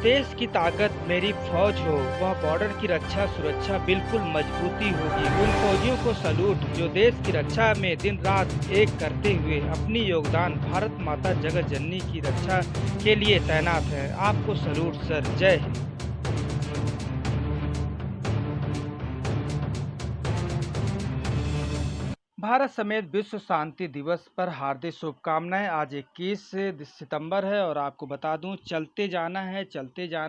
देश की ताकत मेरी फौज हो, वह बॉर्डर की रक्षा सुरक्षा बिल्कुल मजबूती होगी। उन फौजियों को सैल्यूट जो देश की रक्षा में दिन रात एक करते हुए अपनी योगदान भारत माता जगत जननी की रक्षा के लिए तैनात है। आपको सैल्यूट सर, जय हिंद। भारत समेत विश्व शांति दिवस पर हार्दिक शुभकामनाएं। आज 21 सितंबर है और आपको बता दूं, चलते जाना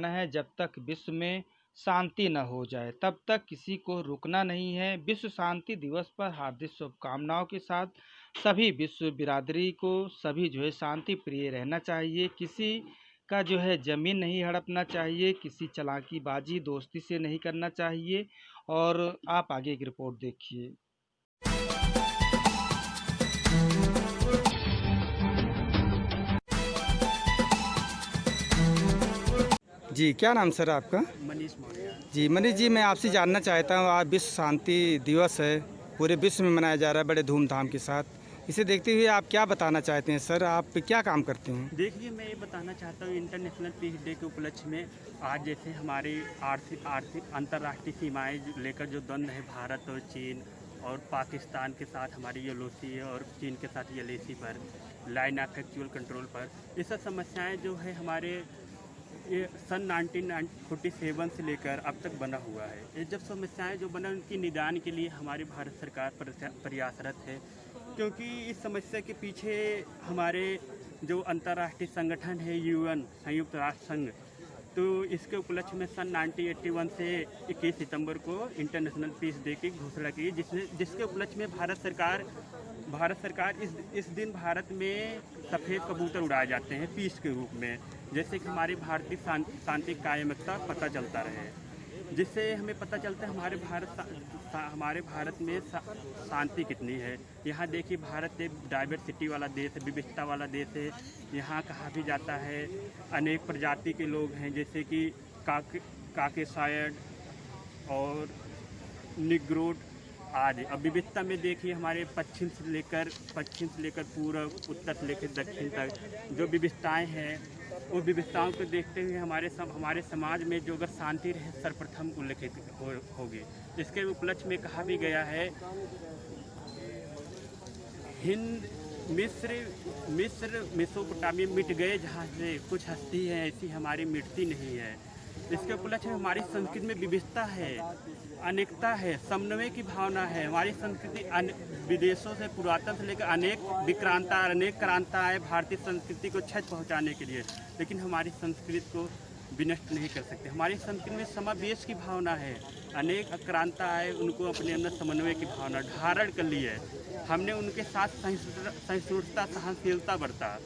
है जब तक विश्व में शांति न हो जाए, तब तक किसी को रुकना नहीं है। विश्व शांति दिवस पर हार्दिक शुभकामनाओं के साथ सभी विश्व बिरादरी को सभी शांति प्रिय रहना चाहिए। किसी का ज़मीन नहीं हड़पना चाहिए, किसी चालाकी बाजी दोस्ती से नहीं करना चाहिए। और आप आगे की रिपोर्ट देखिए। जी, क्या नाम सर आपका? मनीष मौर्य। जी मनीष जी, मैं आपसे जानना चाहता हूँ, आज विश्व शांति दिवस है, पूरे विश्व में मनाया जा रहा है बड़े धूमधाम के साथ। इसे देखते हुए आप क्या बताना चाहते हैं सर? आप क्या काम करते हैं? देखिए, मैं ये बताना चाहता हूँ, इंटरनेशनल पीस डे के उपलक्ष्य में आज जैसे हमारी आर्थिक अंतर्राष्ट्रीय सीमाएं लेकर जो द्वंद्व है भारत और चीन और पाकिस्तान के साथ हमारी एलओसी है और चीन के साथ एलएसी पर लाइन ऑफ एक्चुअल कंट्रोल पर, ये सब समस्याएं जो है हमारे ये सन 1947 से लेकर अब तक बना हुआ है। ये जब समस्याएं जो बना उनकी निदान के लिए हमारी भारत सरकार प्रयासरत है, क्योंकि इस समस्या के पीछे हमारे जो अंतर्राष्ट्रीय संगठन है यूएन संयुक्त राष्ट्र संघ, तो इसके उपलक्ष्य में सन 1981 से 21 सितंबर को इंटरनेशनल पीस डे की घोषणा की, जिसके उपलक्ष्य में भारत सरकार इस दिन भारत में सफ़ेद कबूतर उड़ाए जाते हैं पीस के रूप में, जैसे कि हमारी भारतीय शांति कायमता पता चलता रहे, जिससे हमें पता चलता है हमारे भारत में शांति कितनी है। यहाँ देखिए, भारत एक डाइवर्सिटी वाला देश है, विविधता वाला देश है। यहाँ कहा भी जाता है अनेक प्रजाति के लोग हैं, जैसे कि काकेसायड और निग्रोड आदि। अब विविधता में देखिए, हमारे पश्चिम से लेकर पूर्व, उत्तर से लेकर दक्षिण तक जो विविधताएं हैं, उन विविधताओं को देखते हुए हमारे समाज में जो अगर शांति रहे सर्वप्रथम उल्लेखित होगी। इसके उपलक्ष्य में कहा भी गया है, हिंद मिस्र मेसोपोटामिया मिट गए जहाँ से, कुछ हस्ती है ऐसी हमारी मिटती नहीं है। इसके उपलक्ष्य में हमारी संस्कृति में विविधता है, अनेकता है, समन्वय की भावना है। हमारी संस्कृति विदेशों से पुरातन से लेकर अनेक क्रांता आए भारतीय संस्कृति को क्षति पहुंचाने के लिए, लेकिन हमारी संस्कृति को विनष्ट नहीं कर सकते। हमारी संस्कृति में समावेश की भावना है, अनेक क्रांता आए, उनको अपने अंदर समन्वय की भावना धारण कर ली है। हमने उनके साथ सहिष्णुता सहनशीलता बरता।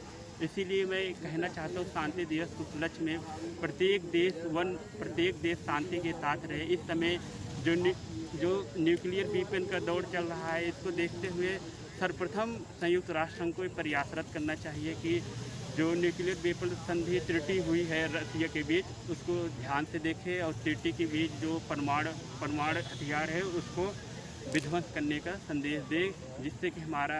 इसीलिए मैं कहना चाहता हूँ, शांति दिवस के उपलक्ष्य में प्रत्येक देश शांति के साथ रहे। इस समय जो न्यूक्लियर वीपन का दौर चल रहा है, इसको देखते हुए सर्वप्रथम संयुक्त राष्ट्र संघ को प्रयासरत करना चाहिए कि जो न्यूक्लियर वेपन संधि त्रुटि हुई है रसिया के बीच, उसको ध्यान से देखें और त्रुटि के बीच जो परमाणु हथियार है उसको विध्वंस करने का संदेश दे, जिससे कि हमारा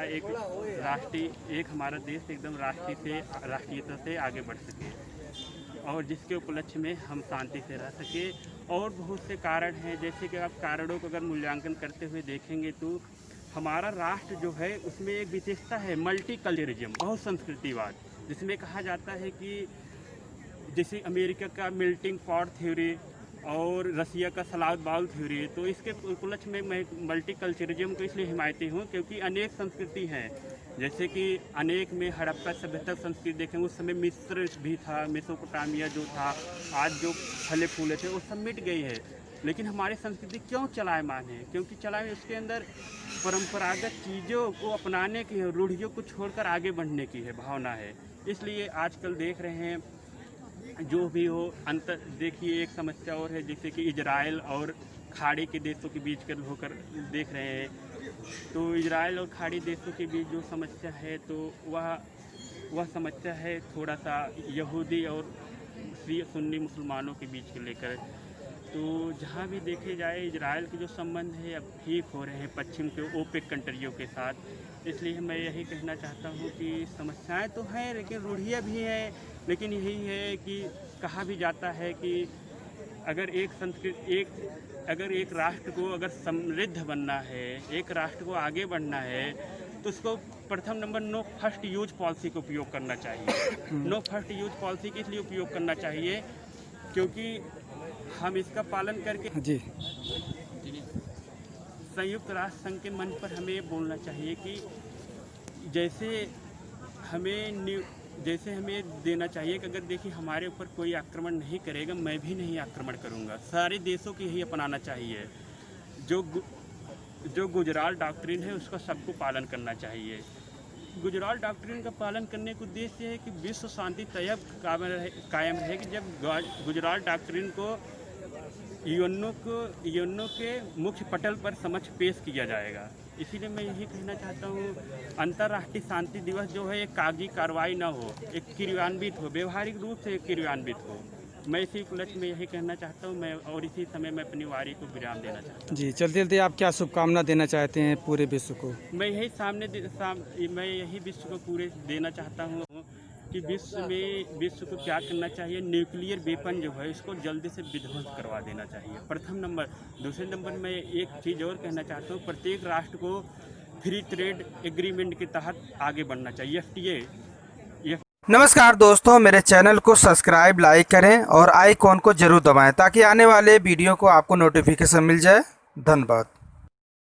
हमारा देश एकदम राष्ट्रीयता से आगे बढ़ सके और जिसके उपलक्ष्य में हम शांति से रह सके। और बहुत से कारण हैं, जैसे कि आप कारणों को अगर मूल्यांकन करते हुए देखेंगे तो हमारा राष्ट्र जो है उसमें एक विशेषता है मल्टीकल्चरलिज्म, बहुसंस्कृतिवाद, जिसमें कहा जाता है कि जैसे अमेरिका का मेल्टिंग पॉट थ्योरी और रसिया का सलाद बाउल थ्योरी, तो इसके उपलक्ष्य में मैं मल्टीकल्चरलिज्म को इसलिए हिमायती हूँ क्योंकि अनेक संस्कृति हैं। जैसे कि अनेक में हड़प्पा सभ्यता संस्कृति देखें, उस समय मिस्र भी था, मेसोपोटामिया जो था, आज जो फले फूले थे वो सब मिट गई है। लेकिन हमारी संस्कृति क्यों चलायमान है? क्योंकि उसके अंदर परंपरागत चीज़ों को अपनाने की है, रूढ़ियों को छोड़कर आगे बढ़ने की है भावना है। इसलिए आजकल देख रहे हैं जो भी हो देखिए, एक समस्या और है, जैसे कि इजराइल और खाड़ी के देशों के बीच कर होकर देख रहे हैं, तो इजराइल और खाड़ी देशों के बीच जो समस्या है, तो वह समस्या है थोड़ा सा यहूदी और सुन्नी मुसलमानों के बीच को लेकर। तो जहाँ भी देखे जाए, इजराइल के जो संबंध है अब ठीक हो रहे हैं पश्चिम के ओपेक कंट्रियों के साथ। इसलिए मैं यही कहना चाहता हूँ कि समस्याएं तो हैं, लेकिन रूढ़ियाँ भी हैं। लेकिन यही है कि कहा भी जाता है कि अगर एक राष्ट्र को अगर समृद्ध बनना है, एक राष्ट्र को आगे बढ़ना है, तो उसको प्रथम number no first use policy का उपयोग करना चाहिए। नो फर्स्ट यूज पॉलिसी के इसलिए उपयोग करना चाहिए क्योंकि हम इसका पालन करके जी संयुक्त राष्ट्र संघ के मंच पर हमें ये बोलना चाहिए कि जैसे हमें देना चाहिए कि अगर देखिए हमारे ऊपर कोई आक्रमण नहीं करेगा, मैं भी नहीं आक्रमण करूंगा। सारे देशों को यही अपनाना चाहिए। जो गुजराल डॉक्ट्रिन है उसका सबको पालन करना चाहिए। गुजराल डॉक्ट्रिन का पालन करने का उद्देश्य है कि विश्व शांति तब कायम रहे कि जब गुजराल डॉक्ट्रिन को यूएनओ के मुख्य पटल पर समक्ष पेश किया जाएगा। इसीलिए मैं यही कहना चाहता हूँ, अंतर्राष्ट्रीय शांति दिवस जो है एक कागजी कार्रवाई ना हो, एक क्रियान्वित हो, व्यवहारिक रूप से क्रियान्वित हो। मैं इसी उपलक्ष्य में यही कहना चाहता हूँ। मैं और इसी समय मैं अपनी वारी को विराम देना चाहता हूँ। जी, चलते चलते आप क्या शुभकामना देना चाहते हैं पूरे विश्व को? मैं यही विश्व को पूरे देना चाहता हूँ कि विश्व को क्या करना चाहिए, न्यूक्लियर वेपन जो है इसको जल्दी से विध्वंस करवा देना चाहिए, प्रथम नंबर। दूसरे नंबर में एक चीज़ और कहना चाहता हूँ, प्रत्येक राष्ट्र को फ्री ट्रेड एग्रीमेंट के तहत आगे बढ़ना चाहिए, FTA। नमस्कार दोस्तों, मेरे चैनल को सब्सक्राइब, लाइक करें और आइकॉन को जरूर दबाएं ताकि आने वाले वीडियो को आपको नोटिफिकेशन मिल जाए। धन्यवाद।